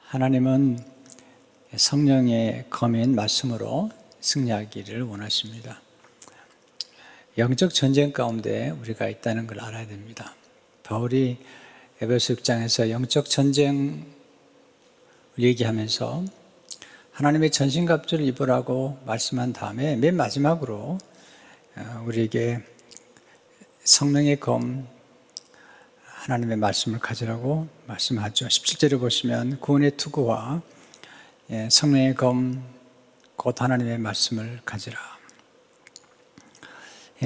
하나님은 성령의 검인 말씀으로 승리하기를 원하십니다. 영적 전쟁 가운데 우리가 있다는 걸 알아야 됩니다. 바울이 에베소 6장에서 영적 전쟁을 얘기하면서 하나님의 전신갑주를 입으라고 말씀한 다음에 맨 마지막으로 우리에게 성령의 검, 하나님의 말씀을 가지라고 말씀하죠. 17절에 보시면 구원의 투구와 성령의 검, 곧 하나님의 말씀을 가지라.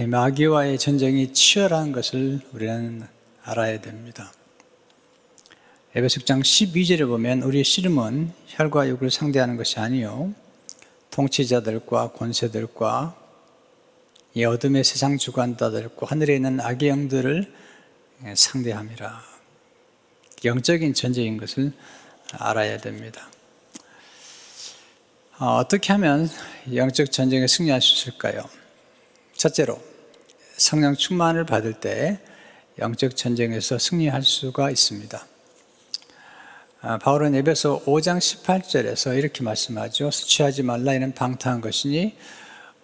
마귀와의 전쟁이 치열한 것을 우리는 알아야 됩니다. 에베소 6장 12절에 보면 우리의 씨름은 혈과 육을 상대하는 것이 아니요 통치자들과 권세들과 이 어둠의 세상 주관자들과 하늘에 있는 악의 영들을 상대함이라. 영적인 전쟁인 것을 알아야 됩니다. 어떻게 하면 영적 전쟁에 승리할 수 있을까요? 첫째로 성령 충만을 받을 때 영적 전쟁에서 승리할 수가 있습니다. 바울은 에베소 5장 18절에서 이렇게 말씀하죠. 수치하지 말라 이는 방탕한 것이니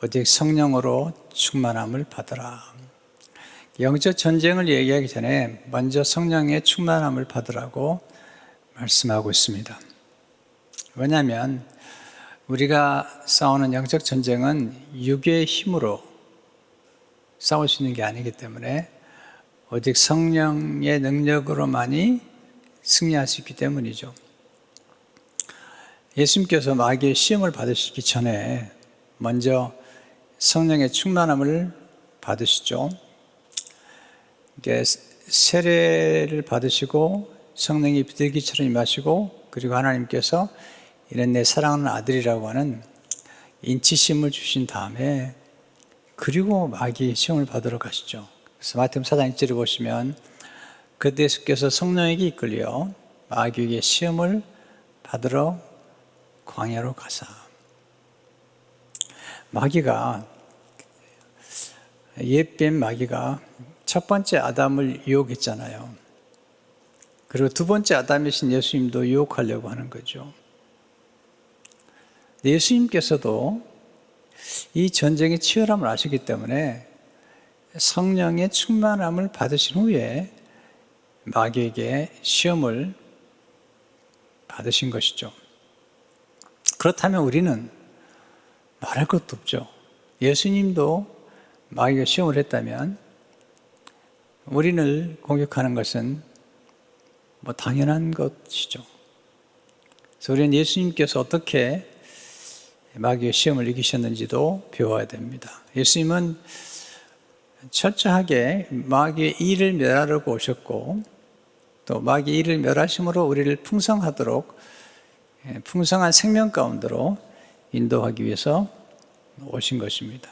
오직 성령으로 충만함을 받으라. 영적 전쟁을 얘기하기 전에 먼저 성령의 충만함을 받으라고 말씀하고 있습니다. 왜냐하면 우리가 싸우는 영적 전쟁은 육의 힘으로 싸울 수 있는 게 아니기 때문에 오직 성령의 능력으로만이 승리할 수 있기 때문이죠. 예수님께서 마귀의 시험을 받으시기 전에 먼저 성령의 충만함을 받으시죠. 세례를 받으시고 성령이 비둘기처럼 임하시고 그리고 하나님께서 이는 내 사랑하는 아들이라고 하는 인치심을 주신 다음에 그리고 마귀의 시험을 받으러 가시죠. 그래서 마태복음 4장 1절에 보시면 그때 예수께서 성령에게 이끌려 마귀에게 시험을 받으러 광야로 가사. 마귀가 옛뱀 마귀가 첫 번째 아담을 유혹했잖아요. 그리고 두 번째 아담이신 예수님도 유혹하려고 하는 거죠. 예수님께서도 이 전쟁의 치열함을 아시기 때문에 성령의 충만함을 받으신 후에 마귀에게 시험을 받으신 것이죠. 그렇다면 우리는 말할 것도 없죠. 예수님도 마귀가 시험을 했다면 우리를 공격하는 것은 당연한 것이죠. 그래서 우리는 예수님께서 어떻게 마귀의 시험을 이기셨는지도 배워야 됩니다. 예수님은 철저하게 마귀의 일을 멸하려고 오셨고 또 마귀의 일을 멸하심으로 우리를 풍성하도록 풍성한 생명 가운데로 인도하기 위해서 오신 것입니다.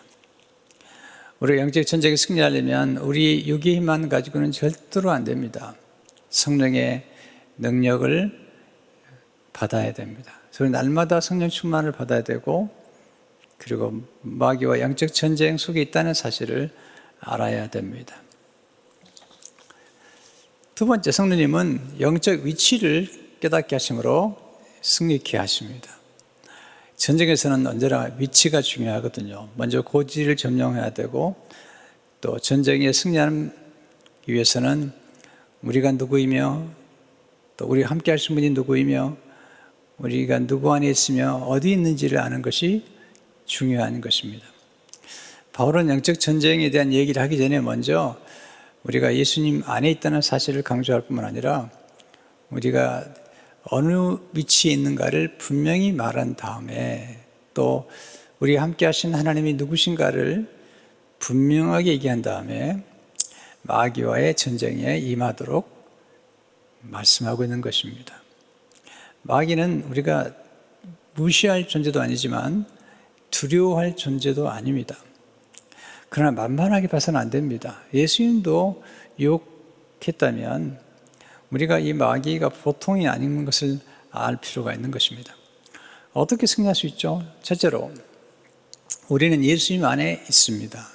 우리가 영적 전쟁에 승리하려면 우리 육의 힘만 가지고는 절대로 안 됩니다. 성령의 능력을 받아야 됩니다. 그래서 날마다 성령 충만을 받아야 되고 그리고 마귀와 영적 전쟁 속에 있다는 사실을 알아야 됩니다. 두 번째, 성령님은 영적 위치를 깨닫게 하심으로 승리케 하십니다. 전쟁에서는 언제나 위치가 중요하거든요. 먼저 고지를 점령해야 되고 또 전쟁에 승리하기 위해서는 우리가 누구이며 또 우리가 함께 하신 분이 누구이며 우리가 누구 안에 있으며 어디 있는지를 아는 것이 중요한 것입니다. 바울은 영적 전쟁에 대한 얘기를 하기 전에 먼저 우리가 예수님 안에 있다는 사실을 강조할 뿐만 아니라 우리가 어느 위치에 있는가를 분명히 말한 다음에 또 우리가 함께 하신 하나님이 누구신가를 분명하게 얘기한 다음에 마귀와의 전쟁에 임하도록 말씀하고 있는 것입니다. 마귀는 우리가 무시할 존재도 아니지만 두려워할 존재도 아닙니다. 그러나 만만하게 봐서는 안 됩니다. 예수님도 유혹했다면 우리가 이 마귀가 보통이 아닌 것을 알 필요가 있는 것입니다. 어떻게 승리할 수 있죠? 첫째로 우리는 예수님 안에 있습니다.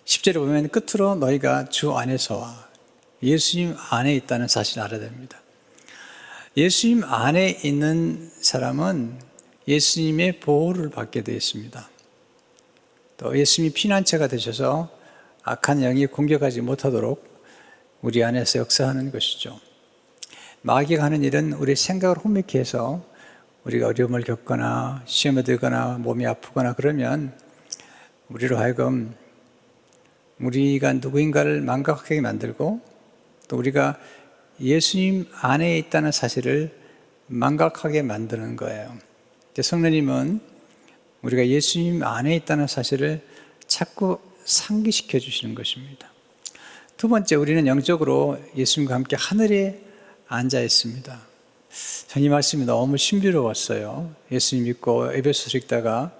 10절에 보면 끝으로 너희가 주 안에서와 예수님 안에 있다는 사실을 알아야 됩니다. 예수님 안에 있는 사람은 예수님의 보호를 받게 되어 있습니다. 또 예수님이 피난처가 되셔서 악한 영이 공격하지 못하도록 우리 안에서 역사하는 것이죠. 마귀가 하는 일은 우리 생각을 혼미케 해서 우리가 어려움을 겪거나 시험에 들거나 몸이 아프거나 그러면 우리로 하여금 우리가 누구인가를 망각하게 만들고 또 우리가 예수님 안에 있다는 사실을 망각하게 만드는 거예요. 성령님은 우리가 예수님 안에 있다는 사실을 자꾸 상기시켜 주시는 것입니다. 두 번째, 우리는 영적으로 예수님과 함께 하늘에 앉아 있습니다. 전 이 말씀이 너무 신비로웠어요. 예수님 믿고 에베소서 읽다가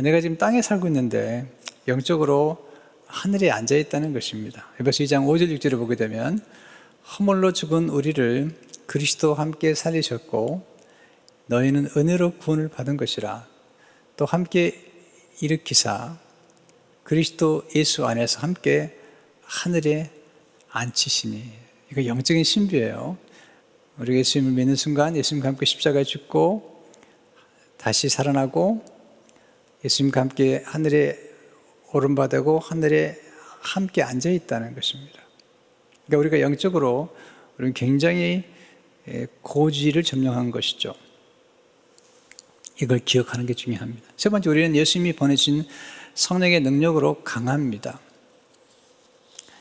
내가 지금 땅에 살고 있는데 영적으로 하늘에 앉아 있다는 것입니다. 에베소 2장 5절 6절을 보게 되면 허물로 죽은 우리를 그리스도와 함께 살리셨고 너희는 은혜로 구원을 받은 것이라. 또 함께 일으키사 그리스도 예수 안에서 함께 하늘에 앉히시니. 이거 영적인 신비예요. 우리가 예수님을 믿는 순간 예수님과 함께 십자가에 죽고 다시 살아나고 예수님과 함께 하늘에 오른바되고 하늘에 함께 앉아 있다는 것입니다. 그러니까 우리가 영적으로 우리는 굉장히 고지를 점령한 것이죠. 이걸 기억하는 게 중요합니다. 세 번째, 우리는 예수님이 보내신 성령의 능력으로 강합니다.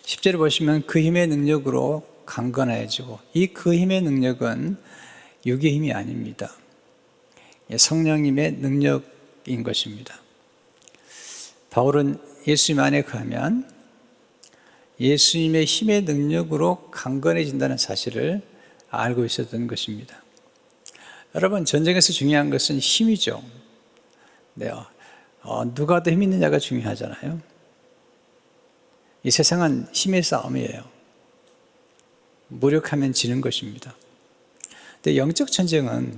10절을 보시면 그 힘의 능력으로 강건해지고, 이 그 힘의 능력은 육의 힘이 아닙니다. 성령님의 능력인 것입니다. 바울은 예수님 안에 거하면 예수님의 힘의 능력으로 강건해진다는 사실을 알고 있었던 것입니다. 여러분, 전쟁에서 중요한 것은 힘이죠. 네, 누가 더 힘 있느냐가 중요하잖아요. 이 세상은 힘의 싸움이에요. 무력하면 지는 것입니다. 근데 영적 전쟁은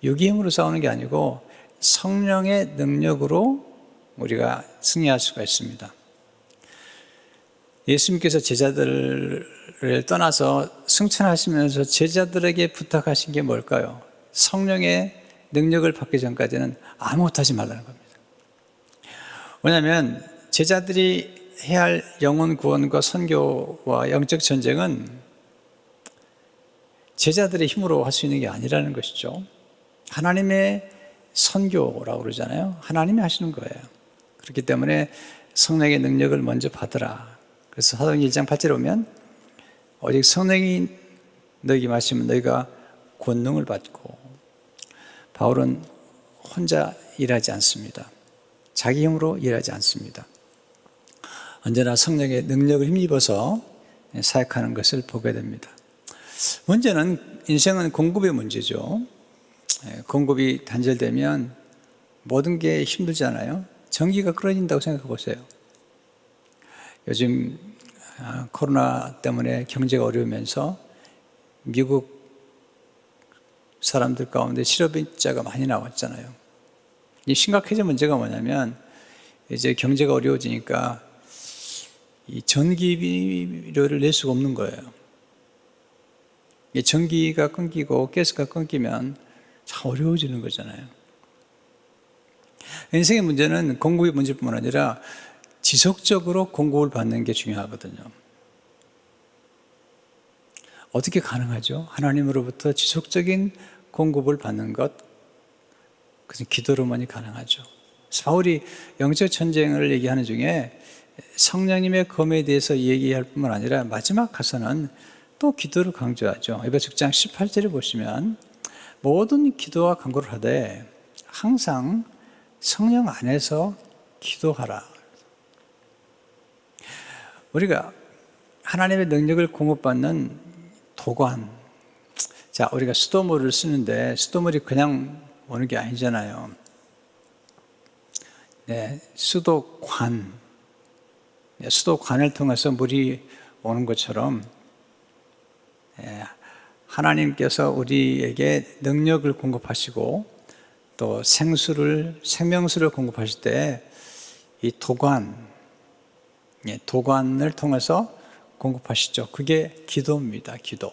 육의 힘으로 싸우는 게 아니고 성령의 능력으로 우리가 승리할 수가 있습니다. 예수님께서 제자들을 떠나서 승천하시면서 제자들에게 부탁하신 게 뭘까요? 성령의 능력을 받기 전까지는 아무것도 하지 말라는 겁니다. 왜냐하면 제자들이 해야 할 영혼 구원과 선교와 영적 전쟁은 제자들의 힘으로 할 수 있는 게 아니라는 것이죠. 하나님의 선교라고 그러잖아요. 하나님이 하시는 거예요. 그렇기 때문에 성령의 능력을 먼저 받으라. 그래서 사도행전 1장 8절에 보면 오직 성령이 너에게 마시면 너희가 권능을 받고, 바울은 혼자 일하지 않습니다. 자기 힘으로 일하지 않습니다. 언제나 성령의 능력을 힘입어서 사역하는 것을 보게 됩니다. 문제는, 인생은 공급의 문제죠. 공급이 단절되면 모든 게 힘들잖아요. 전기가 끊어진다고 생각해 보세요. 요즘 코로나 때문에 경제가 어려우면서 미국 사람들 가운데 실업자가 많이 나왔잖아요. 이 심각해진 문제가 뭐냐면 이제 경제가 어려워지니까 이 전기료를 낼 수가 없는 거예요. 이 전기가 끊기고 가스가 끊기면 참 어려워지는 거잖아요. 인생의 문제는 공급의 문제뿐만 아니라 지속적으로 공급을 받는 게 중요하거든요. 어떻게 가능하죠? 하나님으로부터 지속적인 공급을 받는 것, 그것은 기도로만이 가능하죠. 바울이 영적 전쟁을 얘기하는 중에 성령님의 검에 대해서 얘기할 뿐만 아니라 마지막 가서는 또 기도를 강조하죠. 에베소 6장 18절을 보시면 모든 기도와 간구를 하되 항상 성령 안에서 기도하라. 우리가 하나님의 능력을 공급받는 도관, 자, 우리가 수도물을 쓰는데 수도물이 그냥 오는 게 아니잖아요. 네, 수도관, 수도관을 통해서 물이 오는 것처럼 하나님께서 우리에게 능력을 공급하시고 또 생명수를 공급하실 때 이 도관을 통해서 공급하시죠. 그게 기도입니다. 기도.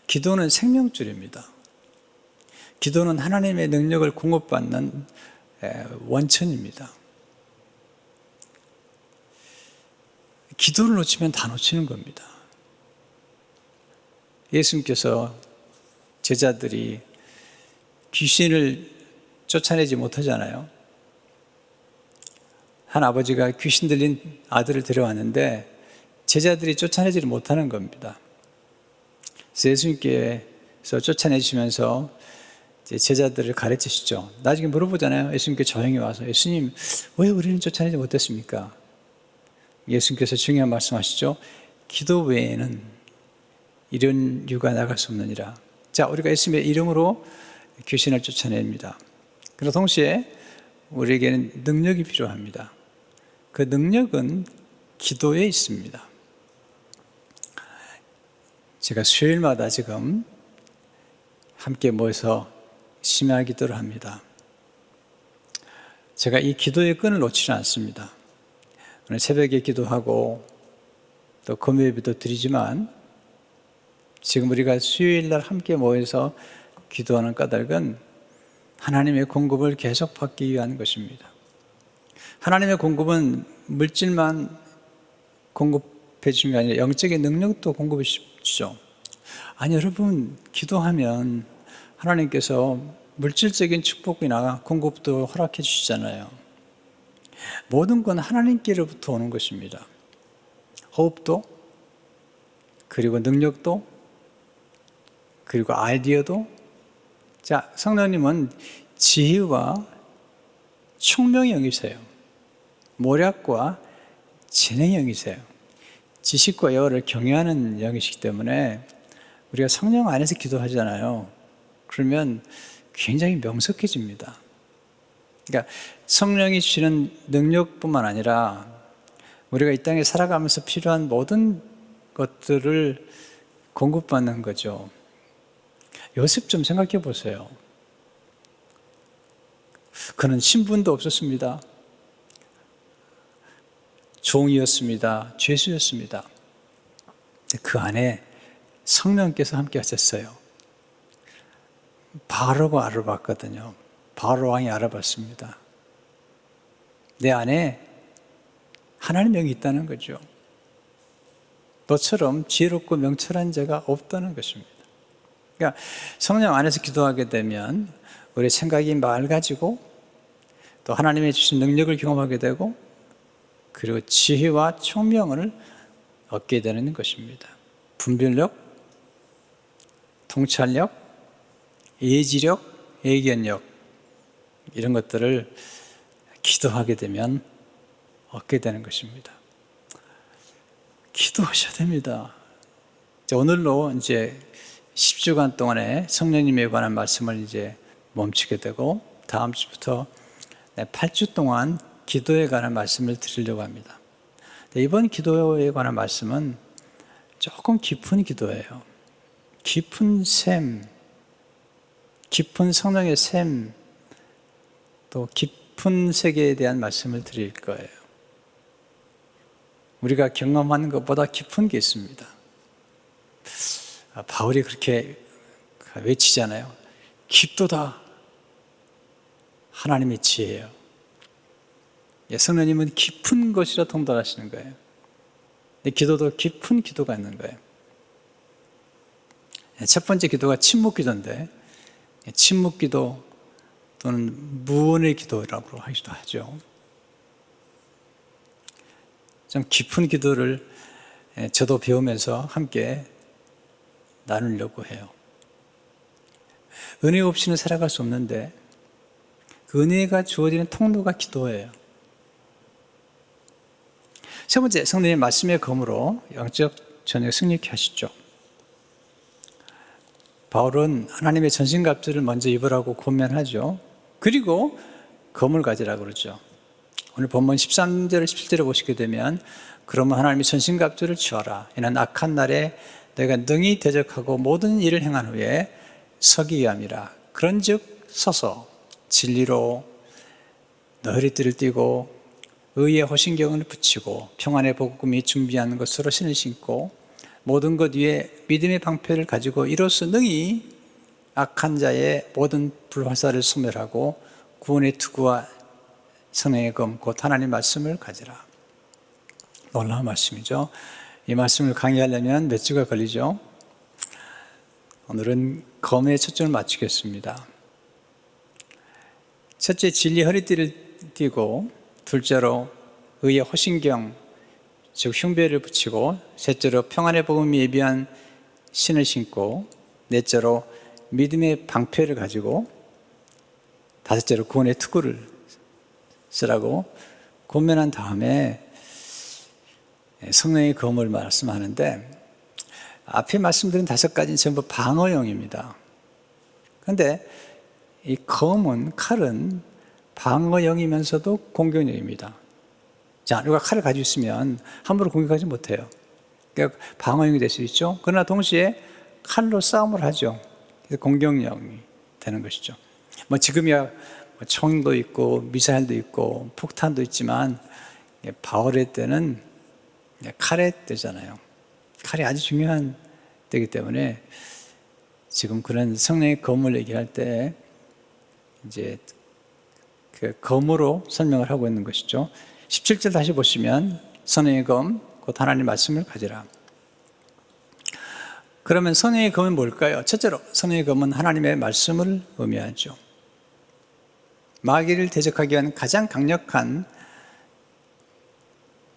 기도는 생명줄입니다. 기도는 하나님의 능력을 공급받는 원천입니다. 기도를 놓치면 다 놓치는 겁니다. 예수님께서 제자들이 귀신을 쫓아내지 못하잖아요. 한 아버지가 귀신 들린 아들을 데려왔는데 제자들이 쫓아내지를 못하는 겁니다. 그래서 예수님께서 쫓아내시면서 제자들을 가르치시죠. 나중에 물어보잖아요. 예수님께 조용히 와서 예수님 왜 우리는 쫓아내지 못했습니까? 예수님께서 중요한 말씀하시죠. 기도 외에는 이런 유가 나갈 수 없느니라. 자, 우리가 예수님의 이름으로 귀신을 쫓아냅니다. 그러나 동시에 우리에게는 능력이 필요합니다. 그 능력은 기도에 있습니다. 제가 수요일마다 지금 함께 모여서 심야 기도를 합니다. 제가 이 기도의 끈을 놓치지 않습니다. 오늘 새벽에 기도하고 또 금요일에도 드리지만 지금 우리가 수요일날 함께 모여서 기도하는 까닭은 하나님의 공급을 계속 받기 위한 것입니다. 하나님의 공급은 물질만 공급해 주는 게 아니라 영적인 능력도 공급해 주시죠. 아니 여러분 기도하면 하나님께서 물질적인 축복이나 공급도 허락해 주시잖아요. 모든 건 하나님께로부터 오는 것입니다. 호흡도 그리고 능력도 그리고 아이디어도. 자, 성령님은 지혜와 총명의 영이세요. 모략과 재능의 영이세요. 지식과 여호와를 경외하는 영이시기 때문에 우리가 성령 안에서 기도하잖아요. 그러면 굉장히 명석해집니다. 그러니까 성령이 주시는 능력뿐만 아니라 우리가 이 땅에 살아가면서 필요한 모든 것들을 공급받는 거죠. 요셉 좀 생각해 보세요. 그는 신분도 없었습니다. 종이었습니다. 죄수였습니다. 그 안에 성령께서 함께 하셨어요. 바로가 알아봤거든요. 바로 왕이 알아봤습니다. 내 안에 하나님의 영이 있다는 거죠. 너처럼 지혜롭고 명철한 자가 없다는 것입니다. 그러니까 성령 안에서 기도하게 되면 우리의 생각이 맑아지고 또 하나님의 주신 능력을 경험하게 되고 그리고 지혜와 총명을 얻게 되는 것입니다. 분별력, 통찰력, 예지력, 예견력 이런 것들을 기도하게 되면 얻게 되는 것입니다. 기도하셔야 됩니다. 오늘로 이제 10주간 동안에 성령님에 관한 말씀을 이제 멈추게 되고 다음 주부터 8주 동안 기도에 관한 말씀을 드리려고 합니다. 이번 기도에 관한 말씀은 조금 깊은 기도예요. 깊은 샘, 깊은 성령의 샘, 또 깊은 세계에 대한 말씀을 드릴 거예요. 우리가 경험하는 것보다 깊은 게 있습니다. 바울이 그렇게 외치잖아요. 깊도다. 하나님의 지혜예요. 성령님은 깊은 것이라 통달하시는 거예요. 기도도 깊은 기도가 있는 거예요. 첫 번째 기도가 침묵 기도인데 침묵 기도 또는 무언의 기도라고 하기도 하죠. 좀 깊은 기도를 저도 배우면서 함께 나누려고 해요. 은혜 없이는 살아갈 수 없는데 그 은혜가 주어지는 통로가 기도예요. 세 번째, 성령의 말씀의 검으로 영적 전쟁 승리케 하시죠. 바울은 하나님의 전신갑주를 먼저 입으라고 권면하죠. 그리고 검을 가지라고 그러죠. 오늘 본문 13절, 17절을 보시게 되면 그러면 하나님의 전신갑주를 취하라. 이는 악한 날에 내가 능히 대적하고 모든 일을 행한 후에 서기 위함이라. 그런즉 서서 진리로 너희 띠를 띠고 의의 호신경을 붙이고 평안의 복음이 준비한 것으로 신을 신고 모든 것 위에 믿음의 방패를 가지고 이로써 능히 악한 자의 모든 불화살을 소멸하고 구원의 투구와 성령의 검 곧 하나님 말씀을 가지라. 놀라운 말씀이죠. 이 말씀을 강의하려면 몇 주가 걸리죠. 오늘은 검의 초점을 맞추겠습니다. 첫째, 진리 허리띠를 띠고, 둘째로 의의 호신경, 즉 흉배를 붙이고, 셋째로 평안의 복음이 예비한 신을 신고, 넷째로 믿음의 방패를 가지고, 다섯째로 구원의 투구를 쓰라고 권면한 다음에 성령의 검을 말씀하는데, 앞에 말씀드린 5가지는 전부 방어용입니다. 그런데 이 검은, 칼은 방어용이면서도 공격용입니다. 자, 누가 칼을 가지고 있으면 함부로 공격하지 못해요. 그러니까 방어용이 될 수 있죠. 그러나 동시에 칼로 싸움을 하죠. 그래서 공격용이 되는 것이죠. 뭐 지금이야 총도 있고 미사일도 있고 폭탄도 있지만 바울의 때는 칼의 때잖아요. 칼이 아주 중요한 때이기 때문에 지금 그런 성령의 검을 얘기할 때 이제 그 검으로 설명을 하고 있는 것이죠. 17절 다시 보시면 성령의 검, 곧 하나님 말씀을 가지라. 그러면 성령의 검은 뭘까요? 첫째로 성령의 검은 하나님의 말씀을 의미하죠. 마귀를 대적하기 위한 가장 강력한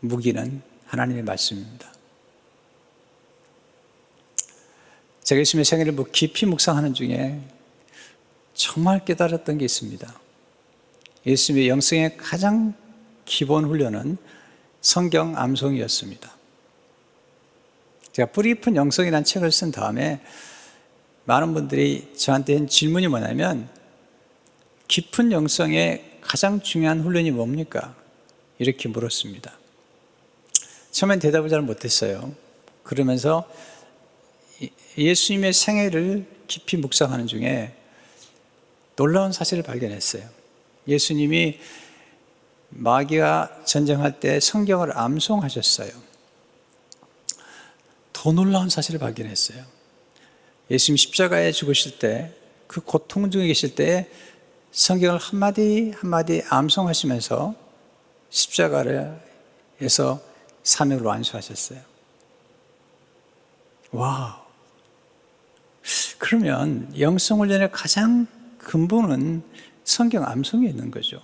무기는 하나님의 말씀입니다. 제가 예수님의 생애를 깊이 묵상하는 중에 정말 깨달았던 게 있습니다. 예수님의 영성의 가장 기본 훈련은 성경 암송이었습니다. 제가 뿌리 깊은 영성이라는 책을 쓴 다음에 많은 분들이 저한테 한 질문이 뭐냐면, 깊은 영성의 가장 중요한 훈련이 뭡니까? 이렇게 물었습니다. 처음엔 대답을 잘 못했어요. 그러면서 예수님의 생애를 깊이 묵상하는 중에 놀라운 사실을 발견했어요. 예수님이 마귀와 전쟁할 때 성경을 암송하셨어요. 더 놀라운 사실을 발견했어요. 예수님 십자가에 죽으실 때, 그 고통 중에 계실 때 성경을 한마디 한마디 암송하시면서 십자가에서 사명을 완수하셨어요. 와우. 그러면 영성훈련의 가장 근본은 성경 암송에 있는 거죠.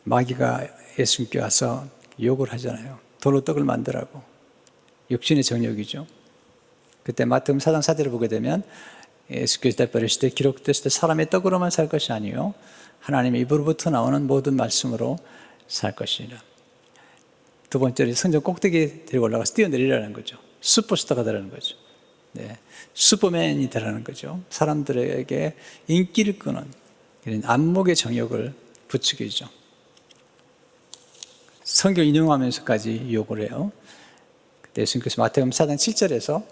마귀가 예수님께 와서 욕을 하잖아요. 돌로 떡을 만들라고. 육신의 정욕이죠. 그때 마태복음 4장 4절을 보게 되면 예수께서 대답하실 때 기록됐을 때 사람의 떡으로만 살 것이 아니요 하나님의 입으로부터 나오는 모든 말씀으로 살 것이니라. 두 번째로 성전 꼭대기에 데리고 올라가서 뛰어내리라는 거죠. 슈퍼스타가 되라는 거죠. 네, 슈퍼맨이 되라는 거죠. 사람들에게 인기를 끄는 이런 안목의 정욕을 부추기죠. 성경 인용하면서까지 욕을 해요. 그때 예수님께서 마태복음 4장 7절에서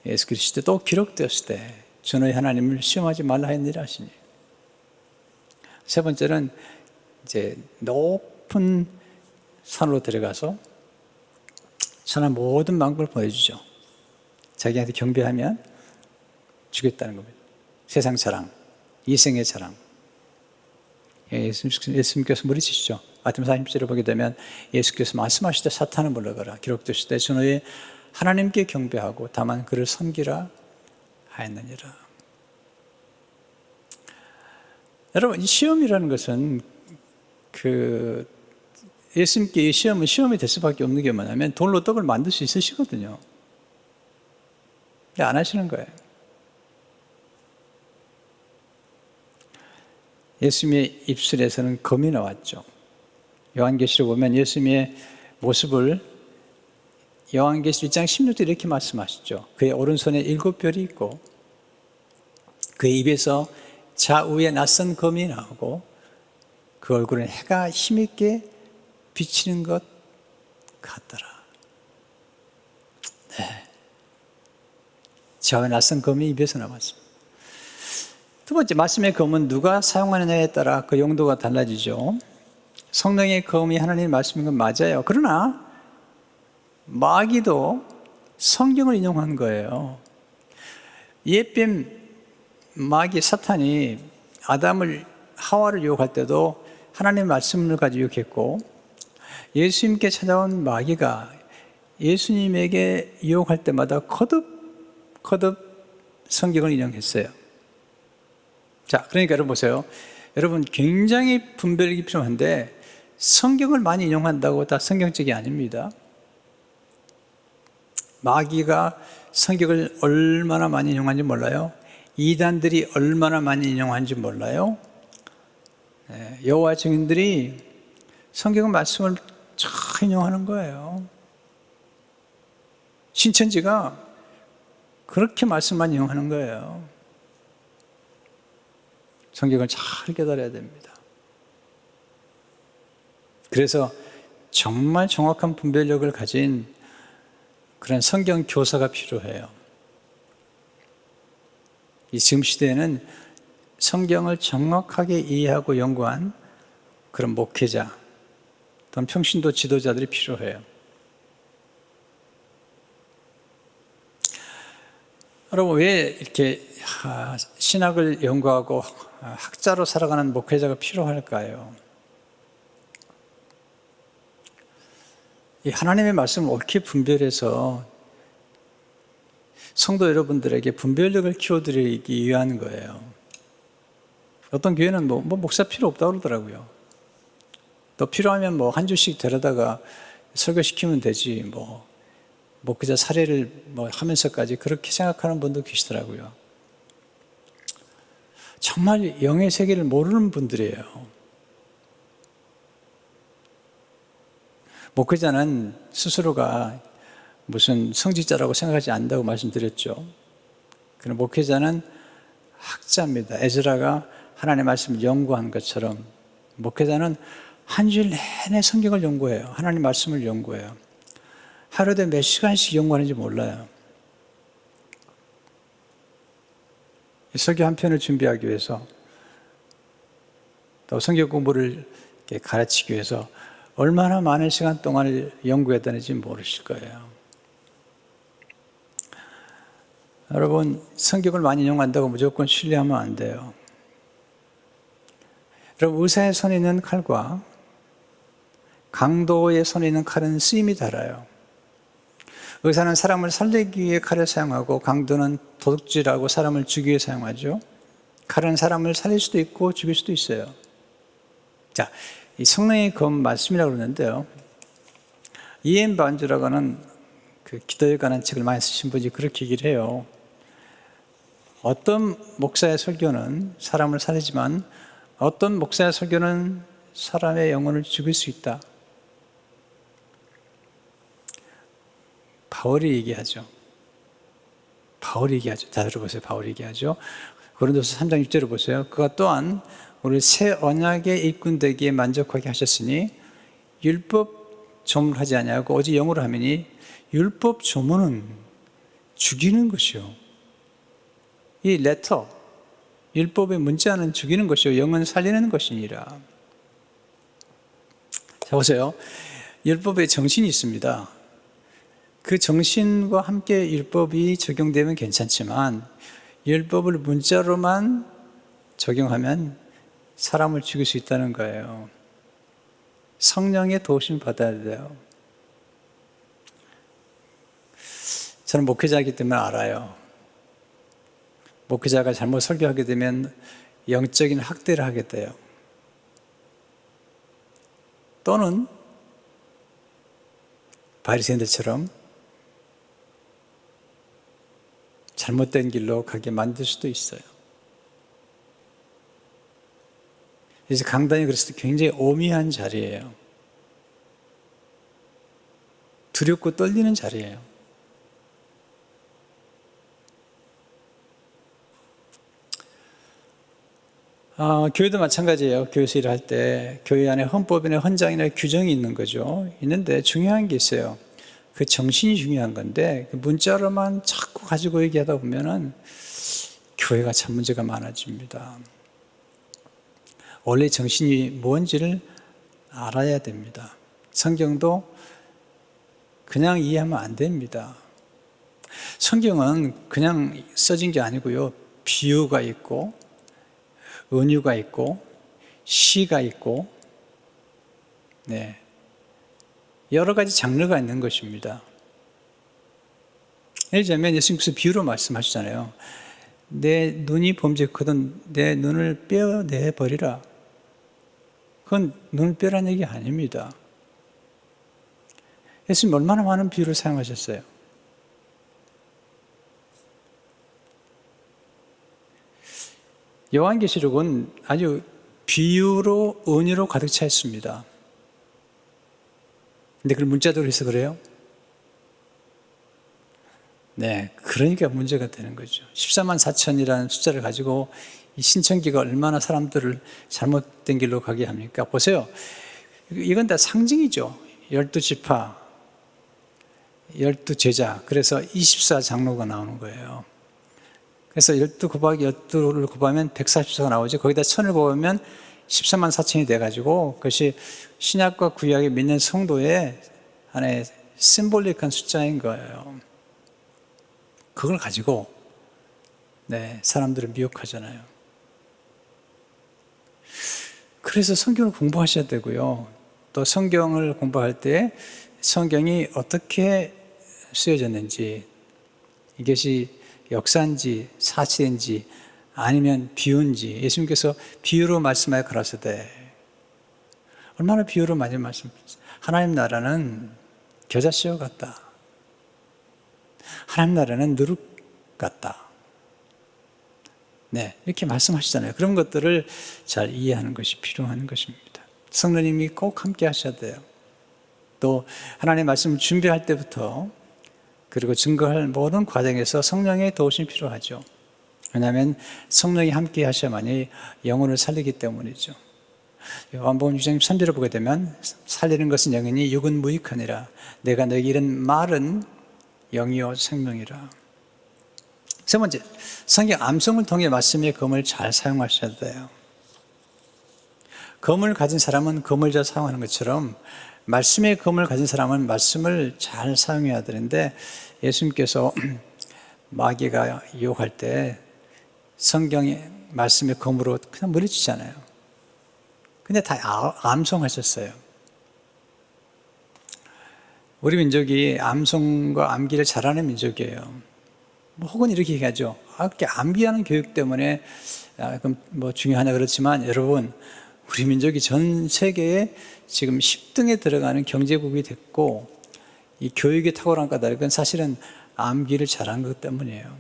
예수 그리스도 또 기록되었을 때 주 너희 하나님을 시험하지 말라 했느니라 하시니. 세 번째는 이제 높은 산으로 들어가서 천한 모든 만국을 보여주죠. 자기한테 경배하면 주겠다는 겁니다. 세상 자랑, 이생의 자랑. 예수님께서 물으시죠. 마태복음 40절을 보게 되면 예수께서 말씀하실 때 사탄을 물러가라. 기록되실 때 주 너희 하나님께 경배하고 다만 그를 섬기라 하였느니라. 여러분, 이 시험이라는 것은 예수님께 이 시험은 시험이 될 수밖에 없는 게 뭐냐면 돌로 떡을 만들 수 있으시거든요. 근데 안 하시는 거예요. 예수님의 입술에서는 검이 나왔죠. 요한계시록 보면 예수님의 모습을 요한계시록 1장 16절 이렇게 말씀하시죠. 그의 오른손에 7별이 있고 그의 입에서 좌우에 낯선 검이 나오고 그 얼굴은 해가 힘있게 비치는 것 같더라. 네. 좌우에 낯선 검이 입에서 나왔습니다. 두 번째, 말씀의 검은 누가 사용하느냐에 따라 그 용도가 달라지죠. 성령의 검이 하나님의 말씀인 건 맞아요. 그러나 마귀도 성경을 인용한 거예요. 옛뱀 마귀 사탄이 하와를 유혹할 때도 하나님의 말씀을 가지고 유혹했고, 예수님께 찾아온 마귀가 예수님에게 유혹할 때마다 거듭 성경을 인용했어요. 자, 그러니까 여러분 보세요. 여러분 굉장히 분별이 필요한데 성경을 많이 인용한다고 다 성경적이 아닙니다. 마귀가 성경을 얼마나 많이 인용하는지 몰라요. 이단들이 얼마나 많이 인용하는지 몰라요. 여호와 증인들이 성경 말씀을 잘 인용하는 거예요. 신천지가 그렇게 말씀만 인용하는 거예요. 성경을 잘 깨달아야 됩니다. 그래서 정말 정확한 분별력을 가진 그런 성경 교사가 필요해요. 이 지금 시대에는 성경을 정확하게 이해하고 연구한 그런 목회자 또는 평신도 지도자들이 필요해요. 여러분, 왜 이렇게 신학을 연구하고 학자로 살아가는 목회자가 필요할까요? 이 하나님의 말씀을 옳게 분별해서 성도 여러분들에게 분별력을 키워드리기 위한 거예요. 어떤 교회는 목사 필요 없다고 그러더라고요. 또 필요하면 한 주씩 데려다가 설교시키면 되지, 목회자 사례를 하면서까지 그렇게 생각하는 분도 계시더라고요. 정말 영의 세계를 모르는 분들이에요. 목회자는 스스로가 무슨 성직자라고 생각하지 않는다고 말씀드렸죠. 그럼 목회자는 학자입니다. 에스라가 하나님의 말씀을 연구한 것처럼 목회자는 한 주일 내내 성경을 연구해요. 하나님 말씀을 연구해요. 하루에 몇 시간씩 연구하는지 몰라요. 설교 한 편을 준비하기 위해서 또 성경 공부를 가르치기 위해서 얼마나 많은 시간 동안을 연구했다는지 모르실 거예요. 여러분, 성경을 많이 인용한다고 무조건 신뢰하면 안 돼요. 여러분, 의사의 손에 있는 칼과 강도의 손에 있는 칼은 쓰임이 달라요. 의사는 사람을 살리기 위해 칼을 사용하고 강도는 도둑질하고 사람을 죽이기 위해 사용하죠. 칼은 사람을 살릴 수도 있고 죽일 수도 있어요. 자, 이 성령의 검 말씀이라고 그러는데요. 이엔 반주라고 하는 그 기도에 관한 책을 많이 쓰신 분이 그렇게 얘기를 해요. 어떤 목사의 설교는 사람을 살리지만 어떤 목사의 설교는 사람의 영혼을 죽일 수 있다. 바울이 얘기하죠. 다 들어보세요. 바울이 얘기하죠. 고린도서 3장 6절을 보세요. 그가 또한 우리 새 언약의 일꾼 되기에 만족하게 하셨으니 율법 조문을 하지 아니하고 오직 영으로 하매니 율법 조문은 죽이는 것이요. 이 레터, 율법의 문자는 죽이는 것이요 영은 살리는 것이니라. 자, 보세요. 율법에 정신이 있습니다. 그 정신과 함께 율법이 적용되면 괜찮지만 율법을 문자로만 적용하면 사람을 죽일 수 있다는 거예요. 성령의 도우심 받아야 돼요. 저는 목회자이기 때문에 알아요. 목회자가 잘못 설교하게 되면 영적인 학대를 하게 돼요. 또는 바리새인들처럼 잘못된 길로 가게 만들 수도 있어요. 그래서 강단이 그래서 굉장히 오미한 자리예요. 두렵고 떨리는 자리예요. 교회도 마찬가지예요. 교회에서 일할 때 교회 안에 헌법이나 헌장이나 규정이 있는 거죠. 있는데 중요한 게 있어요. 그 정신이 중요한 건데 그 문자로만 자꾸 가지고 얘기하다 보면은 교회가 참 문제가 많아집니다. 원래 정신이 뭔지를 알아야 됩니다. 성경도 그냥 이해하면 안 됩니다. 성경은 그냥 써진 게 아니고요. 비유가 있고, 은유가 있고, 시가 있고, 네, 여러 가지 장르가 있는 것입니다. 예를 들면 예수님께서 비유로 말씀하시잖아요. 내 눈이 범죄거든 내 눈을 떼어내 버리라. 그건 눈을 빼라는 얘기 아닙니다. 예수님 얼마나 많은 비유를 사용하셨어요. 요한계시록은 아주 비유로 은유로 가득 차 있습니다. 근데 그걸 문자적으로 해서 그래요? 네, 그러니까 문제가 되는 거죠. 14만 4천이라는 숫자를 가지고 이 신천기가 얼마나 사람들을 잘못된 길로 가게 합니까? 보세요. 이건 다 상징이죠. 12지파, 12제자, 그래서 24장로가 나오는 거예요. 그래서 12 곱하기 12를 곱하면 144가 나오죠. 거기다 1000을 곱하면 14만 4천이 돼가지고 그것이 신약과 구약에 믿는 성도의 하나의 심볼릭한 숫자인 거예요. 그걸 가지고 네, 사람들을 미혹하잖아요. 그래서 성경을 공부하셔야 되고요. 또 성경을 공부할 때 성경이 어떻게 쓰여졌는지, 이것이 역사인지 사실인지 아니면 비유인지, 예수님께서 비유로 말씀하여 가라사대, 얼마나 비유로 많이 말씀하셨어요. 하나님 나라는 겨자씨와 같다. 하나님 나라는 누룩 같다. 네, 이렇게 말씀하시잖아요. 그런 것들을 잘 이해하는 것이 필요한 것입니다. 성령님이 꼭 함께 하셔야 돼요. 또 하나님의 말씀을 준비할 때부터 그리고 증거할 모든 과정에서 성령의 도우심이 필요하죠. 왜냐하면 성령이 함께 하셔야만이 영혼을 살리기 때문이죠. 요한복음 6장 3절을 보게 되면 살리는 것은 영이니 육은 무익하니라. 내가 너에게 이른 말은 영이요 생명이라. 세 번째, 성경 암송을 통해 말씀의 검을 잘 사용하셔야 돼요. 검을 가진 사람은 검을 잘 사용하는 것처럼 말씀의 검을 가진 사람은 말씀을 잘 사용해야 되는데, 예수님께서 마귀가 유혹할 때 성경의 말씀의 검으로 그냥 물리치잖아요. 근데 다 암송하셨어요. 우리 민족이 암송과 암기를 잘하는 민족이에요. 혹은 이렇게 얘기하죠. 이렇게 암기하는 교육 때문에 중요하냐 그렇지만, 여러분, 우리 민족이 전 세계에 지금 10등에 들어가는 경제국이 됐고, 이 교육의 탁월한 까닭은 사실은 암기를 잘한 것 때문이에요.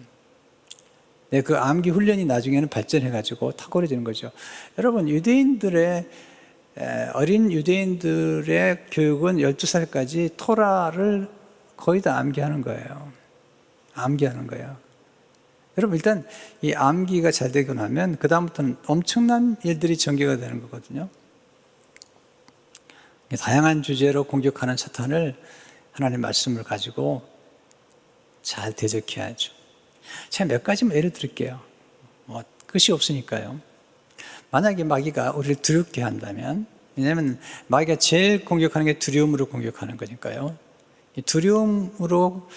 네, 그 암기 훈련이 나중에는 발전해가지고 탁월해지는 거죠. 여러분, 어린 유대인들의 교육은 12살까지 토라를 거의 다 암기하는 거예요. 암기하는 거예요. 여러분, 일단 이 암기가 잘 되고 나면 그다음부터는 엄청난 일들이 전개가 되는 거거든요. 다양한 주제로 공격하는 사탄을 하나님의 말씀을 가지고 잘 대적해야죠. 제가 몇 가지만 예를 들을게요. 끝이 없으니까요. 만약에 마귀가 우리를 두렵게 한다면, 왜냐하면 마귀가 제일 공격하는 게 두려움으로 공격하는 거니까요. 이 두려움으로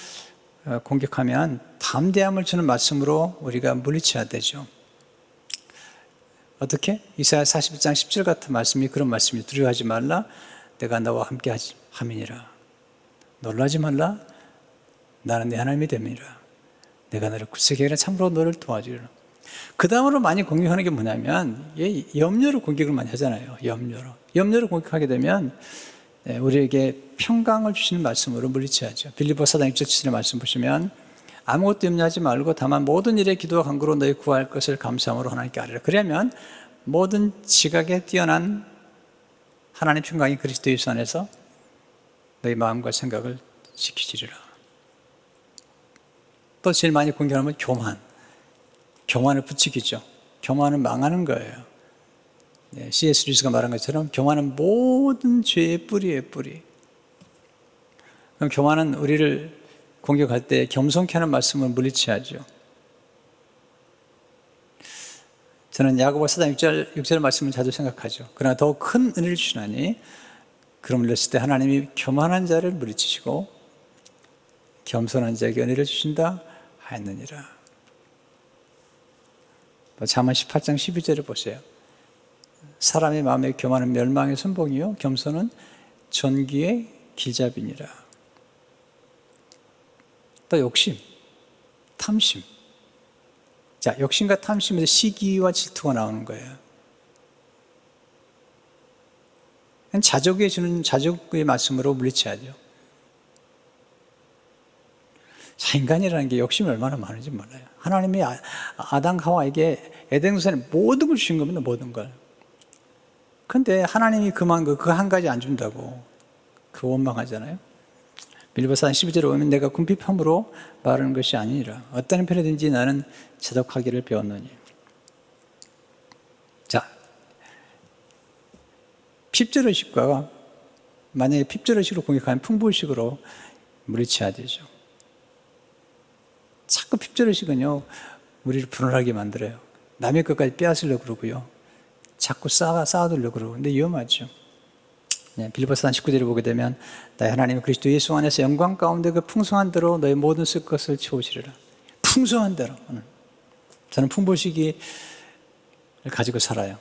공격하면 담대함을 주는 말씀으로 우리가 물리쳐야 되죠. 어떻게? 이사야 41장 10절 같은 말씀이 그런 말씀이, 두려워하지 말라, 내가 너와 함께 함이니라. 놀라지 말라, 나는 네 하나님이 됨이니라. 내가 너를 굳세게 하리라, 참으로 너를 도와주리라. 그 다음으로 많이 공격하는 게 뭐냐면, 염려로 공격을 많이 하잖아요. 염려로 공격하게 되면 우리에게 평강을 주시는 말씀으로 물리쳐야죠. 빌립보 4장 6절 7절의 말씀 보시면, 아무것도 염려하지 말고 다만 모든 일에 기도와 간구로 너희 구할 것을 감사함으로 하나님께 아뢰라. 그러면 모든 지각에 뛰어난 하나님의 평강이 그리스도 예수 안에서 너희 마음과 생각을 지키시리라. 또 제일 많이 공격하는 건 교만을 부추기죠. 교만은 망하는 거예요. C.S. 루이스가 말한 것처럼 교만은 모든 죄의 뿌리예요, 뿌리. 그럼 교만은 우리를 공격할 때 겸손케 하는 말씀을 물리쳐야죠. 저는 야고보 4장 6절 말씀을 자주 생각하죠. 그러나 더 큰 은혜를 주시나니, 그럼 그랬을 때 하나님이 교만한 자를 물리치시고 겸손한 자에게 은혜를 주신다 하였느니라. 잠언 18장 12절을 보세요. 사람의 마음에 교만은 멸망의 선봉이요 겸손은 존귀의 길잡이니라. 또 욕심, 탐심. 자, 욕심과 탐심에서 시기와 질투가 나오는 거예요. 자족에 주는 자족의 말씀으로 물리쳐야죠. 자, 인간이라는 게 욕심이 얼마나 많은지 몰라요. 하나님이 아담 하와에게 에덴 동산에 모든 걸 주신 겁니다. 모든 걸. 근데 하나님이 그 한 가지 안 준다고 그 원망하잖아요. 빌보사 12절에 보면 내가 궁핍함으로 말하는 것이 아니니라. 어떤 편이든지 나는 자족하기를 배웠노니. 자, 핍절의식과 만약에 핍절의식으로 공격하면 풍부의식으로 물리쳐야 되죠. 자꾸 핍절의식은요 우리를 불안하게 만들어요. 남의 것까지 빼앗으려고 그러고요. 자꾸 쌓아두려고 그러고. 근데 위험하죠. 네, 빌보사 19절을 보게 되면 나의 하나님 그리스도 예수 안에서 영광 가운데 그 풍성한 대로 너의 모든 쓸 것을 채우시리라. 풍성한 대로. 저는 풍부의식을 가지고 살아요.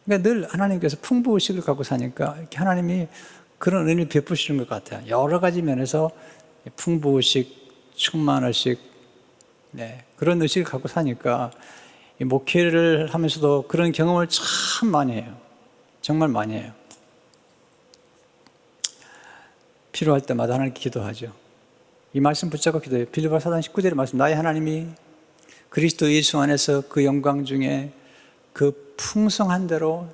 그러니까 늘 하나님께서 풍부의식을 갖고 사니까 이렇게 하나님이 그런 은혜를 베푸시는 것 같아요. 여러 가지 면에서 풍부의식, 충만의식, 네, 그런 의식을 갖고 사니까 목회를 하면서도 그런 경험을 참 많이 해요. 정말 많이 해요. 필요할 때마다 하나님께 기도하죠. 이 말씀 붙잡고 기도해요. 빌립보서 4장 19절의 말씀, 나의 하나님이 그리스도 예수 안에서 그 영광 중에 그 풍성한 대로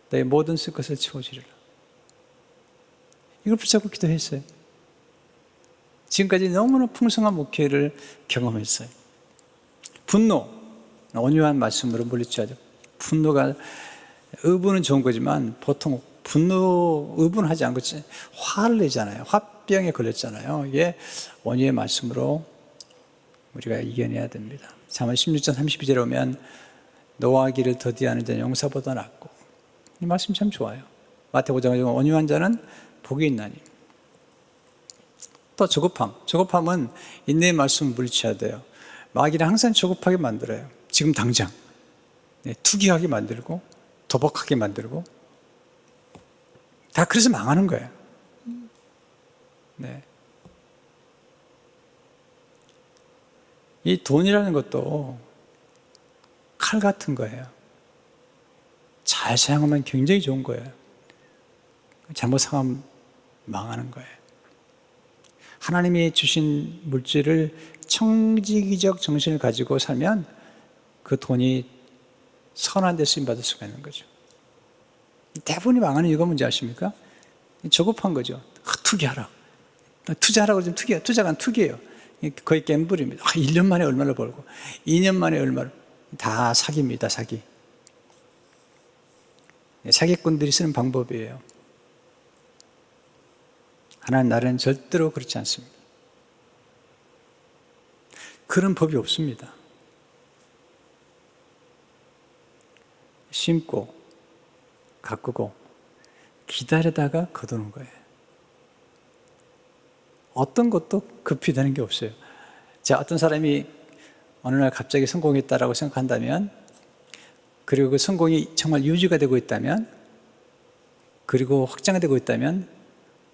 내 모든 쓸 것을 채워주리라. 이걸 붙잡고 기도했어요. 지금까지 너무나 풍성한 목회를 경험했어요. 분노, 온유한 말씀으로 물리쳐야죠. 분노가, 의분은 좋은 거지만 보통 의분하지 않고 화를 내잖아요. 화병에 걸렸잖아요. 이게 온유의 말씀으로 우리가 이겨내야 됩니다. 잠언 16장 32절에 오면 노하기를 더디하는 자는 용사보다 낫고, 이 말씀 참 좋아요. 마태복음 5장 온유한 자는 복이 있나니. 또 조급함은 인내의 말씀을 물리쳐야 돼요. 마귀는 항상 조급하게 만들어요. 지금 당장 투기하게 만들고 도박하게 만들고 다 그래서 망하는 거예요. 네. 이 돈이라는 것도 칼 같은 거예요. 잘 사용하면 굉장히 좋은 거예요. 잘못 사용하면 망하는 거예요. 하나님이 주신 물질을 청지기적 정신을 가지고 살면 그 돈이 선한 데 쓰임받을 수가 있는 거죠. 대부분이 망하는 이유가 뭔지 아십니까? 조급한 거죠. 투기하라. 투자하라고 그러면 투자가 투기예요. 거의 갬블입니다. 1년 만에 얼마를 벌고 2년 만에 얼마를. 다 사기입니다. 사기. 사기꾼들이 쓰는 방법이에요. 하나님 나라는 절대로 그렇지 않습니다. 그런 법이 없습니다. 심고 가꾸고 기다리다가 거두는 거예요. 어떤 것도 급히 되는 게 없어요. 자, 어떤 사람이 어느 날 갑자기 성공했다라고 생각한다면, 그리고 그 성공이 정말 유지가 되고 있다면, 그리고 확장되고 있다면,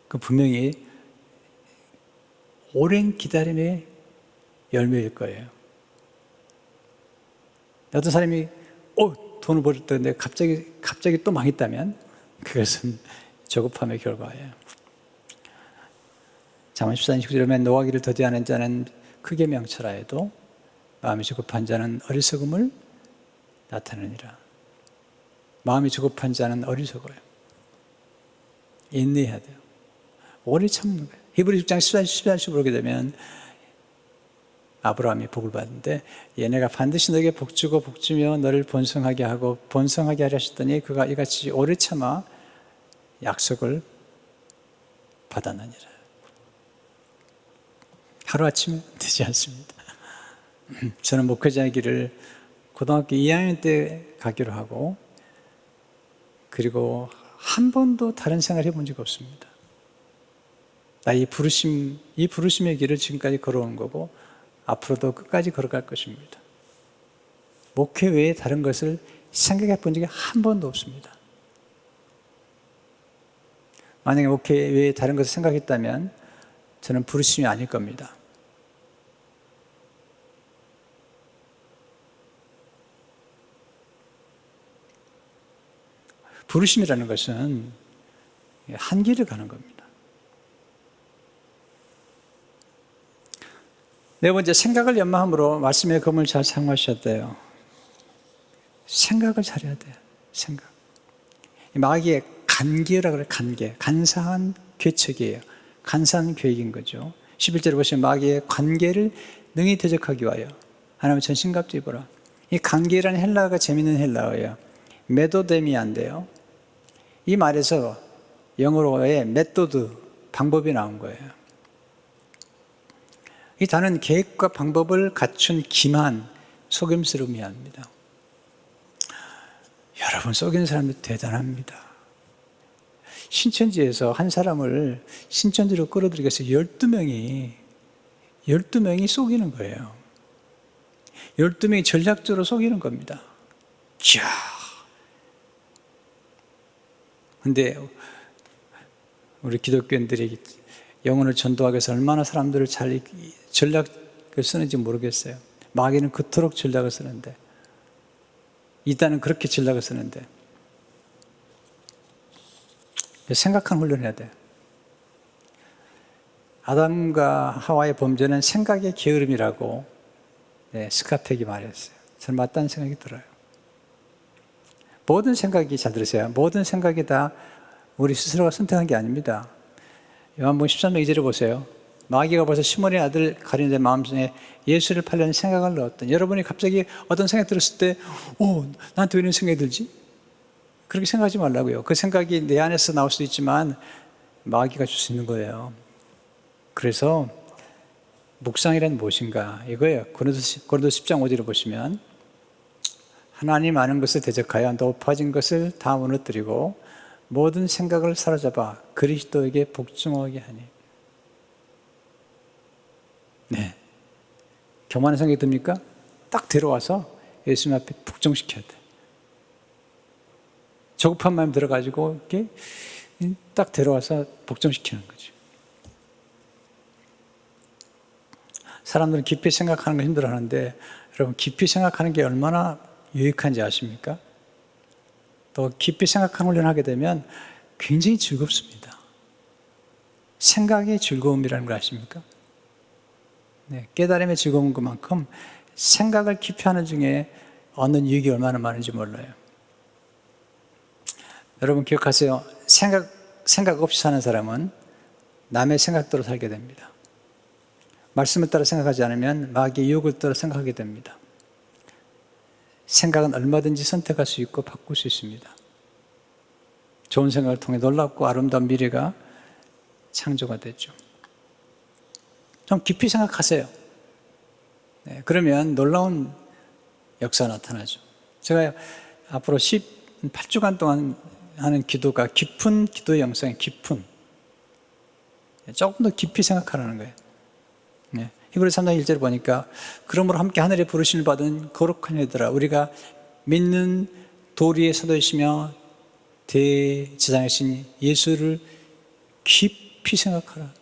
그 분명히 오랜 기다림의 열매일 거예요. 어떤 사람이 돈을 벌었다는데 갑자기 또 망했다면 그것은 조급함의 결과예요. 잠언 14장 19절에 노하기를 더디하는 자는 크게 명철하여도 마음이 조급한 자는 어리석음을 나타내니라. 마음이 조급한 자는 어리석어요. 인내해야 돼요. 오래 참는 거예요. 히브리 6장 14절 보게 되면 아브라함이 복을 받는데, 얘네가 반드시 너에게 복주고 복주며 너를 번성하게 하고 번성하게 하려 하셨더니 그가 이같이 오래 참아 약속을 받았느니라. 하루아침에 되지 않습니다. 저는 목회자의 길을 고등학교 2학년 때 가기로 하고, 그리고 한 번도 다른 생활을 해본 적이 없습니다. 나 이 부르심의 길을 지금까지 걸어온 거고 앞으로도 끝까지 걸어갈 것입니다. 목회 외에 다른 것을 생각해 본 적이 한 번도 없습니다. 만약에 목회 외에 다른 것을 생각했다면 저는 부르심이 아닐 겁니다. 부르심이라는 것은 한 길을 가는 겁니다. 네 번째, 생각을 연마함으로 말씀의 검을 잘 사용하셔야 돼요. 생각을 잘해야 돼요. 생각. 마귀의 간계라고 그래요. 간계. 간사한 계책이에요. 간사한 계획인 거죠. 11절에 보시면 마귀의 관계를 능히 대적하기 위하여 하나님의 전신갑주 입어라. 이 관계라는 헬라어가 재미있는 헬라어예요. 메도데미아인데요. 이 말에서 영어로의 메소드, 방법이 나온 거예요. 이 단어는 계획과 방법을 갖춘 기만, 속임수를 의미합니다. 여러분, 속이는 사람이 대단합니다. 신천지에서 한 사람을 신천지로 끌어들이기 위해서 12명이 속이는 거예요. 12명이 전략적으로 속이는 겁니다. 이야. 근데 우리 기독교인들이 영혼을 전도하기 위해서 얼마나 사람들을 잘 전략을 쓰는지 모르겠어요. 마귀는 그토록 전략을 쓰는데, 이단은 그렇게 전략을 쓰는데, 생각하는 훈련을 해야 돼요. 아담과 하와의 범죄는 생각의 게으름이라고 스카펙이 말했어요. 저는 맞다는 생각이 들어요. 모든 생각이, 잘 들으세요, 모든 생각이 다 우리 스스로가 선택한 게 아닙니다. 요한복음 13장 2절을 보세요. 마귀가 벌써 시몬의 아들 가룟의 마음속에 예수를 팔려는 생각을 넣었더니, 여러분이 갑자기 어떤 생각이 들었을 때 나한테 왜 이런 생각이 들지? 그렇게 생각하지 말라고요. 그 생각이 내 안에서 나올 수도 있지만 마귀가 줄 수 있는 거예요. 그래서 묵상이란 무엇인가 이거예요. 고린도서 10장 5절을 보시면, 하나님 아는 것을 대적하여 높아진 것을 다 무너뜨리고 모든 생각을 사로잡아 그리스도에게 복종하게 하니. 네, 교만한 생각이 듭니까? 딱 데려와서 예수님 앞에 복종시켜야 돼. 조급한 마음 들어가지고 이렇게 딱 데려와서 복종시키는 거죠. 사람들은 깊이 생각하는 거 힘들어하는데, 여러분, 깊이 생각하는 게 얼마나 유익한지 아십니까? 또 깊이 생각하는 훈련을 하게 되면 굉장히 즐겁습니다. 생각의 즐거움이라는 걸 아십니까? 네, 깨달음의 즐거운 것만큼 생각을 깊이 하는 중에 얻는 유익이 얼마나 많은지 몰라요. 여러분 기억하세요. 생각 없이 사는 사람은 남의 생각대로 살게 됩니다. 말씀을 따라 생각하지 않으면 마귀의 유혹을 따라 생각하게 됩니다. 생각은 얼마든지 선택할 수 있고 바꿀 수 있습니다. 좋은 생각을 통해 놀랍고 아름다운 미래가 창조가 되죠. 좀 깊이 생각하세요. 네, 그러면 놀라운 역사가 나타나죠. 제가 앞으로 18주간 동안 하는 기도가 깊은 기도의 영성이 깊은, 조금 더 깊이 생각하라는 거예요. 네. 히브리서 3장 1절 보니까, 그러므로 함께 하늘에 부르심을 받은 거룩한 이들아, 우리가 믿는 도리의 사도이시며 대제사장이신 예수를 깊이 생각하라.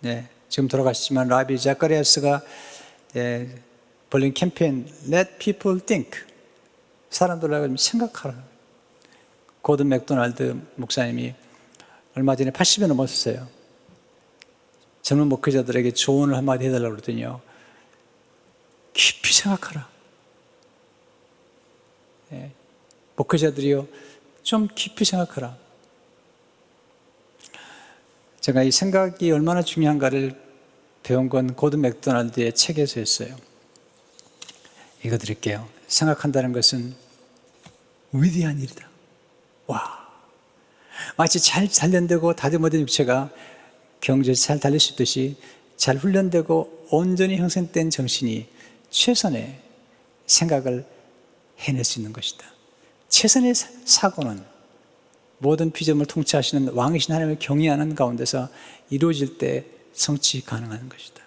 네, 지금 돌아가시지만 라비 자카리아스가 벌린 캠페인 Let people think, 사람들을 생각하라. 고든 맥도날드 목사님이 얼마 전에 80이 넘었어요. 젊은 목회자들에게 조언을 한마디 해달라고 그러더니요, 깊이 생각하라. 네, 목회자들이요, 좀 깊이 생각하라. 제가 이 생각이 얼마나 중요한가를 배운 건 고든 맥도날드의 책에서 했어요. 이거 드릴게요. 생각한다는 것은 위대한 일이다. 와, 마치 잘 단련되고 다듬어진 육체가 경제에 잘 달릴 수 있듯이 잘 훈련되고 온전히 형성된 정신이 최선의 생각을 해낼 수 있는 것이다. 최선의 사고는 모든 피조물을 통치하시는 왕이신 하나님을 경외하는 가운데서 이루어질 때 성취 가능한 것이다.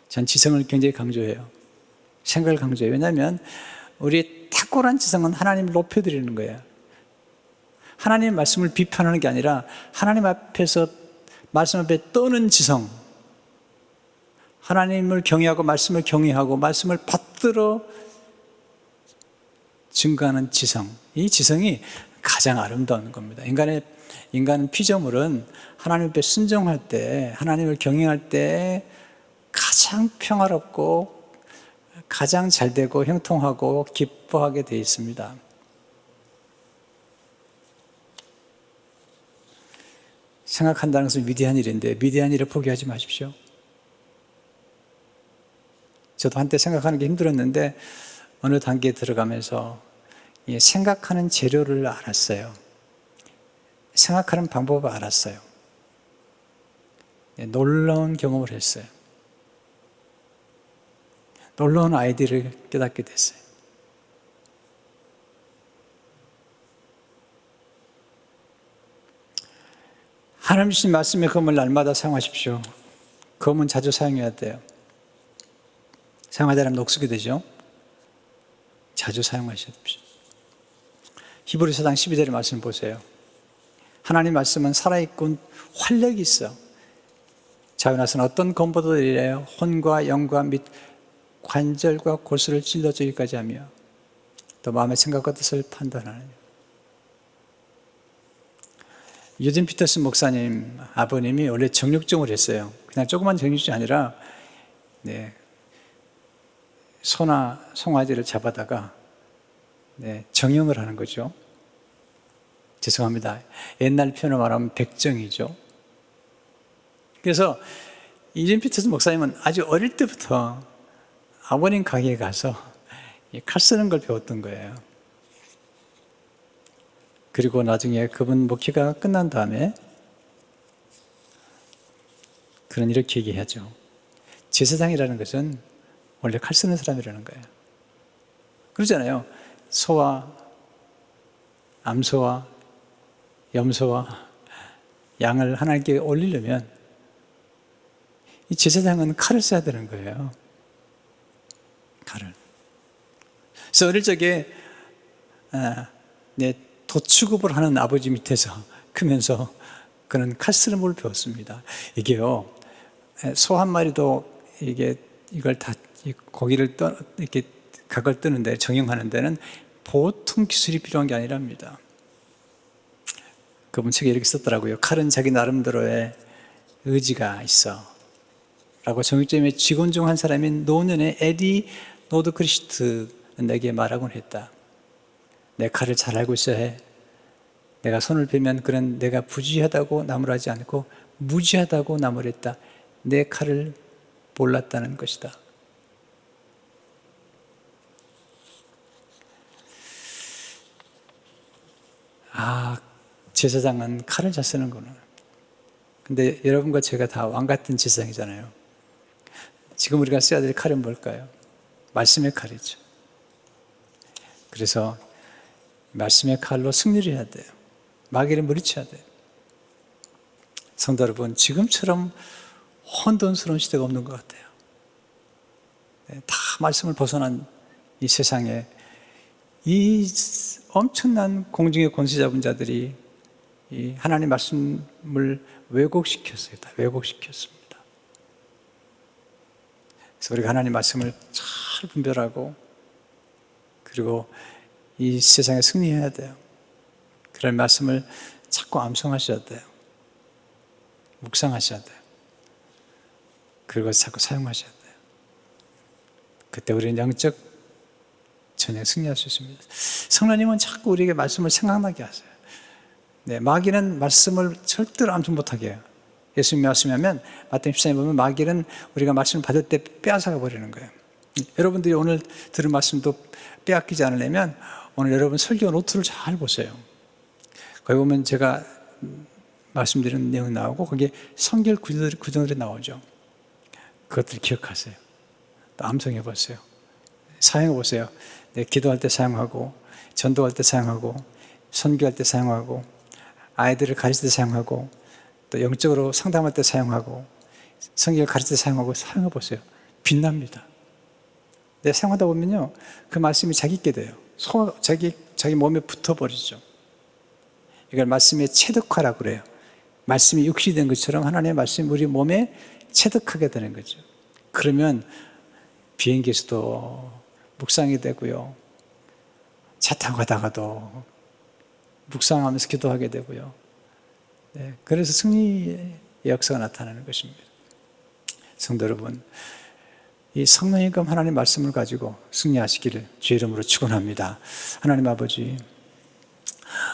전 지성을 굉장히 강조해요. 생각을 강조해요. 왜냐하면 우리의 탁월한 지성은 하나님을 높여드리는 거예요. 하나님의 말씀을 비판하는 게 아니라 하나님 앞에서 말씀 앞에 떠는 지성, 하나님을 경외하고 말씀을 경외하고 말씀을 받들어 증거하는 지성, 이 지성이 가장 아름다운 겁니다. 인간은 피조물은 하나님 앞에 순종할 때, 하나님을 경외할 때 가장 평화롭고 가장 잘되고 형통하고 기뻐하게 되어 있습니다. 생각한다는 것은 위대한 일인데 위대한 일을 포기하지 마십시오. 저도 한때 생각하는 게 힘들었는데 어느 단계에 들어가면서 생각하는 재료를 알았어요. 생각하는 방법을 알았어요. 놀라운 경험을 했어요. 놀라운 아이디어를 깨닫게 됐어요. 하나님 주신 말씀의 검을 날마다 사용하십시오. 검은 자주 사용해야 돼요. 사용하지 않으면 녹슬게 되죠. 자주 사용하셔야 됩시오. 히브리서 4장 12절의 말씀 보세요. 하나님 말씀은 살아있고 활력이 있어. 자유나서는 어떤 검보다도 이래요. 혼과 영과 및 관절과 골수를 찔러 주기까지 하며 또 마음의 생각과 뜻을 판단하는. 유진 피터슨 목사님 아버님이 원래 정육점을 했어요. 그냥 조그만 정육점이 아니라 소나 송아지를 잡아다가 정형을 하는 거죠. 죄송합니다. 옛날 표현으로 말하면 백정이죠. 그래서 유진 피터슨 목사님은 아주 어릴 때부터 아버님 가게에 가서 칼 쓰는 걸 배웠던 거예요. 그리고 나중에 그분 목회가 끝난 다음에 그는 이렇게 얘기하죠. 제사장이라는 것은 원래 칼 쓰는 사람이라는 거예요. 그러잖아요. 소와 암소와 염소와 양을 하나님께 올리려면 이 제사장은 칼을 써야 되는 거예요. 칼을. 그래서 어릴 적에 도축업을 하는 아버지 밑에서 크면서 그는 칼쓰름을 배웠습니다. 이게요, 소 한 마리도 이걸 다 고기를 이렇게 각을 뜨는데 정형하는 데는 보통 기술이 필요한 게 아니랍니다. 그분 책에 이렇게 썼더라고요. 칼은 자기 나름대로의 의지가 있어. 라고 정육점의 직원 중 한 사람인 노년의 에디 노드크리스트는 내게 말하곤 했다. 내 칼을 잘 알고 있어야 해. 내가 손을 빼면 그는 내가 부지하다고 나무라지 않고 무지하다고 나무랬다. 내 칼을 몰랐다는 것이다. 제사장은 칼을 잘 쓰는구나. 근데 여러분과 제가 다 왕 같은 제사장이잖아요. 지금 우리가 써야 될 칼은 뭘까요? 말씀의 칼이죠. 그래서 말씀의 칼로 승리를 해야 돼요. 마귀를 물리쳐야 돼요. 성도 여러분, 지금처럼 혼돈스러운 시대가 없는 것 같아요. 다 말씀을 벗어난 이 세상에 이 엄청난 공중의 권세 잡은 자들이 이 하나님 말씀을 왜곡시켰어요. 다 왜곡시켰습니다. 그래서 우리가 하나님 말씀을 잘 분별하고 그리고 이 세상에 승리해야 돼요. 그런 말씀을 자꾸 암송하셔야 돼요. 묵상하셔야 돼요. 그리고 자꾸 사용하셔야 돼요. 그때 우리는 영적 전쟁 승리할 수 있습니다. 성령님은 자꾸 우리에게 말씀을 생각나게 하세요. 마귀는 말씀을 절대로 암송 못하게 해요. 예수님 말씀하면 마태복음 14장에 보면 마귀는 우리가 말씀을 받을 때 빼앗아가 버리는 거예요. 여러분들이 오늘 들은 말씀도 빼앗기지 않으려면 오늘 여러분 설교 노트를 잘 보세요. 거기 보면 제가 말씀드리는 내용이 나오고 거기에 성결 구절들이 나오죠. 그것들 기억하세요. 또 암송해 보세요. 사용해 보세요. 기도할 때 사용하고 전도할 때 사용하고 선교할 때 사용하고 아이들을 가르칠 때 사용하고 또 영적으로 상담할 때 사용하고 성경을 가르칠 때 사용해 보세요. 빛납니다. 내 사용하다 보면요, 그 말씀이 자기께 돼요. 자기 몸에 붙어버리죠. 이걸 말씀의 체득화라고 그래요. 말씀이 육신이 된 것처럼 하나님의 말씀이 우리 몸에 체득하게 되는 거죠. 그러면 비행기에서도 묵상이 되고요, 차 타고 가다가도 묵상하면서 기도하게 되고요. 네, 그래서 승리의 역사가 나타나는 것입니다. 성도 여러분, 이 성령의 검 하나님의 말씀을 가지고 승리하시기를 주의 이름으로 축원합니다. 하나님 아버지,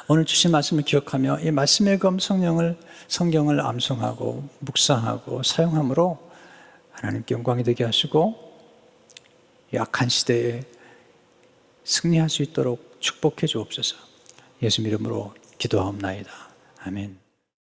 오늘 주신 말씀을 기억하며 이 말씀의 검 성경을 암송하고 묵상하고 사용함으로 하나님께 영광이 되게 하시고 약한 시대에 승리할 수 있도록 축복해 주옵소서. 예수 이름으로 기도하옵나이다. 아멘.